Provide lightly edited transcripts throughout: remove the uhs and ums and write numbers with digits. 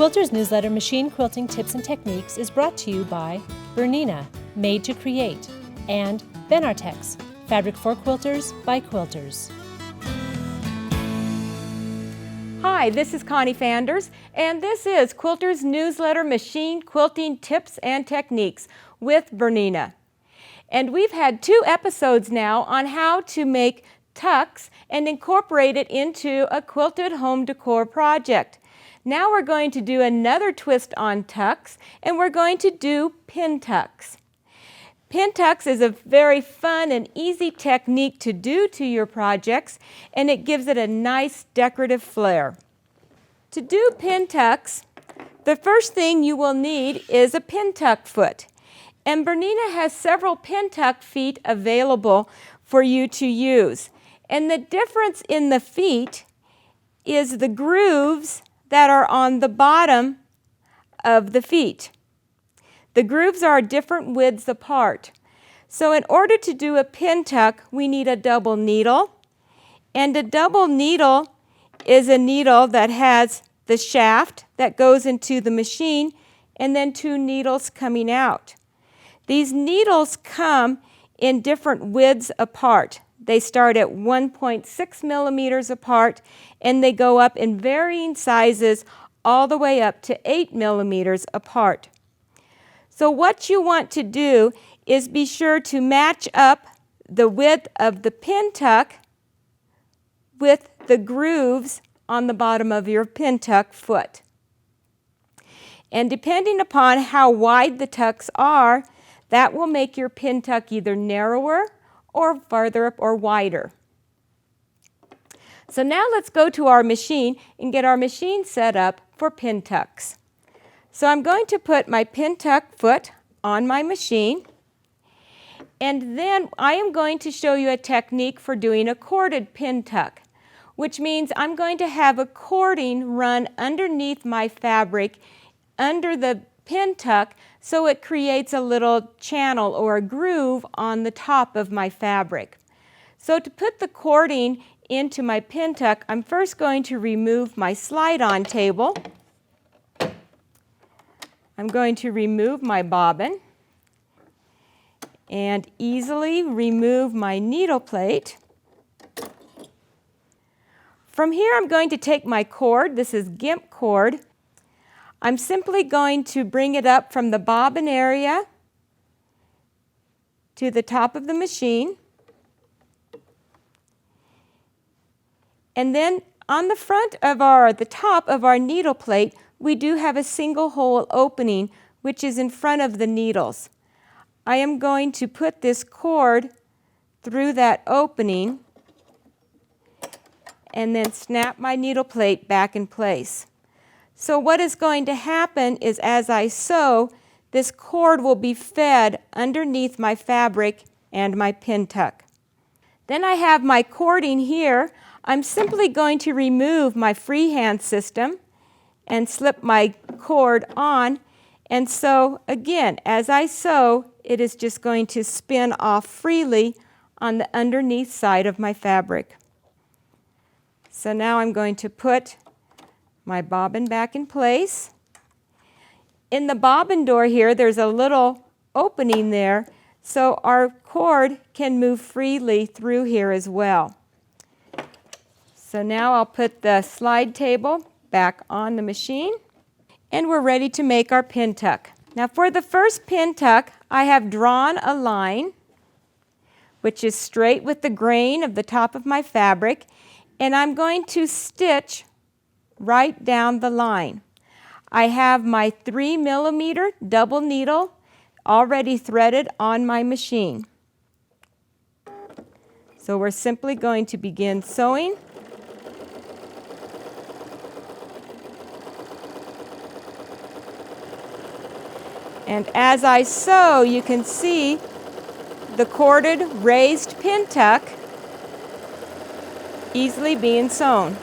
Quilter's newsletter Machine Quilting Tips and Techniques is brought to you by Bernina, Made to Create, and Benartex, Fabric for Quilters by Quilters. Hi, this is Connie Fanders, and this is Quilter's newsletter Machine Quilting Tips and Techniques with Bernina. And we've had 2 episodes now on how to make tucks and incorporate it into a quilted home decor project. Now we're going to do another twist on tucks, and we're going to do pin tucks. Pin tucks is a very fun and easy technique to do to your projects, and it gives it a nice decorative flair. To do pin tucks, the first thing you will need is a pin tuck foot. And Bernina has several pin tuck feet available for you to use. And the difference in the feet is the grooves that are on the bottom of the feet. The grooves are different widths apart. So in order to do a pin tuck, we need a double needle. And a double needle is a needle that has the shaft that goes into the machine and then 2 needles coming out. These needles come in different widths apart. They start at 1.6 millimeters apart, and they go up in varying sizes all the way up to 8 millimeters apart. So what you want to do is be sure to match up the width of the pin tuck with the grooves on the bottom of your pin tuck foot. And depending upon how wide the tucks are, that will make your pin tuck either narrower or farther up or wider. So now let's go to our machine and get our machine set up for pin tucks. So I'm going to put my pin tuck foot on my machine, and then I am going to show you a technique for doing a corded pin tuck, which means I'm going to have a cording run underneath my fabric under the pin tuck, so it creates a little channel or a groove on the top of my fabric. So to put the cording into my pin tuck, I'm first going to remove my slide-on table. I'm going to remove my bobbin and easily remove my needle plate. From here I'm going to take my cord. This is gimp cord. I'm simply going to bring it up from the bobbin area to the top of the machine. And then on the front of the top of our needle plate, we do have a single hole opening, which is in front of the needles. I am going to put this cord through that opening and then snap my needle plate back in place. So what is going to happen is as I sew, this cord will be fed underneath my fabric and my pin tuck. Then I have my cording here. I'm simply going to remove my freehand system and slip my cord on. And so again, as I sew, it is just going to spin off freely on the underneath side of my fabric. So now I'm going to put my bobbin back in place. In the bobbin door here, there's a little opening there, so our cord can move freely through here as well. So now I'll put the slide table back on the machine, and we're ready to make our pin tuck. Now for the first pin tuck, I have drawn a line which is straight with the grain of the top of my fabric, and I'm going to stitch right down the line. I have my 3 millimeter double needle already threaded on my machine. So we're simply going to begin sewing. And as I sew, you can see the corded raised pin tuck easily being sewn.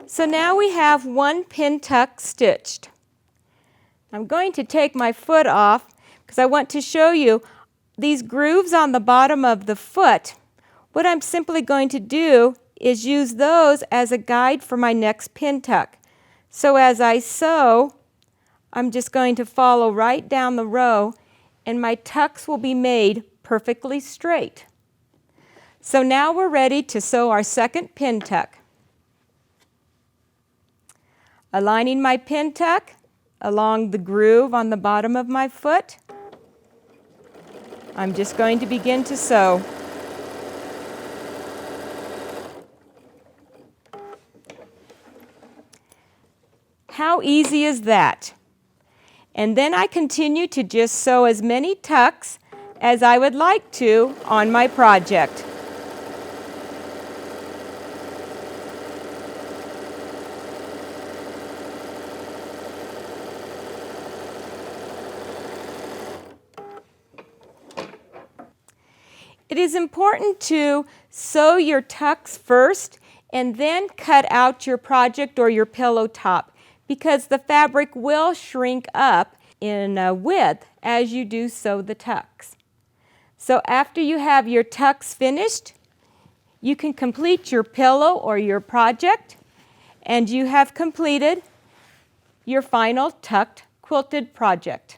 So now we have one pin tuck stitched. I'm going to take my foot off because I want to show you these grooves on the bottom of the foot. What I'm simply going to do is use those as a guide for my next pin tuck. So as I sew, I'm just going to follow right down the row, and my tucks will be made perfectly straight. So now we're ready to sew our second pin tuck. Aligning my pin tuck along the groove on the bottom of my foot, I'm just going to begin to sew. How easy is that? And then I continue to just sew as many tucks as I would like to on my project. It is important to sew your tucks first and then cut out your project or your pillow top, because the fabric will shrink up in width as you do sew the tucks. So after you have your tucks finished, you can complete your pillow or your project, and you have completed your final tucked quilted project.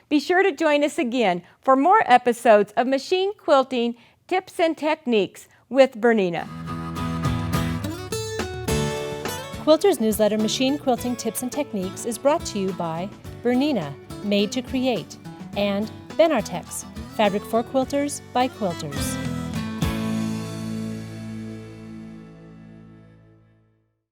Be sure to join us again for more episodes of Machine Quilting Tips and Techniques with Bernina. Quilter's newsletter, Machine Quilting Tips and Techniques, is brought to you by Bernina, Made to Create, and Bernartex, Fabric for Quilters by Quilters.